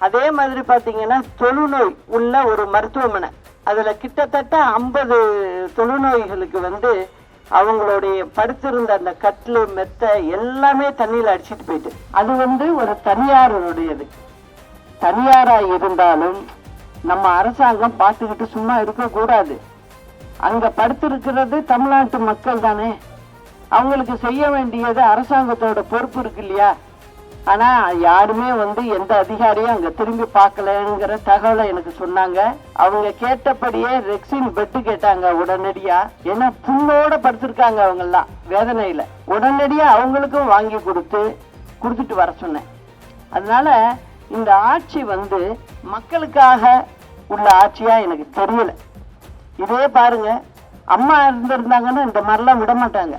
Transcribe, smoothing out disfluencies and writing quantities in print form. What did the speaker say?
அதே மாதிரி பார்த்தீங்கன்னா தொழுநோய் உள்ள ஒரு மருத்துவமனை, அதில் கிட்டத்தட்ட 50 தொழுநோய்களுக்கு வந்து அவங்களுடைய படுத்திருந்த அந்த கட்டில் மெத்த எல்லாமே தண்ணியில் அடிச்சிட்டு போயிட்டு. அது வந்து ஒரு தனியாருடையது. தனியாராக இருந்தாலும் நம்ம அரசாங்கம் பார்த்துக்கிட்டு சும்மா இருக்கக்கூடாது. அங்கே படுத்திருக்கிறது தமிழ்நாட்டு மக்கள் தானே, அவங்களுக்கு செய்ய வேண்டியது அரசாங்கத்தோட பொறுப்பு இருக்கு இல்லையா? ஆனால் யாருமே வந்து எந்த அதிகாரியும் அங்கே திரும்பி பார்க்கலங்கிற தகவலை எனக்கு சொன்னாங்க. அவங்க கேட்டபடியே ரெக்ஸின் பெட்டு கேட்டாங்க உடனடியாக. ஏன்னா புண்ணோட படுத்திருக்காங்க அவங்கெல்லாம் வேதனையில். உடனடியாக அவங்களுக்கும் வாங்கி கொடுத்துட்டு வர சொன்னேன். அதனால இந்த ஆட்சி வந்து மக்களுக்காக உள்ள ஆட்சியாக எனக்கு தெரியல. இதே பாருங்க, அம்மா இருந்திருந்தாங்கன்னா இந்த மாதிரிலாம் விட மாட்டாங்க.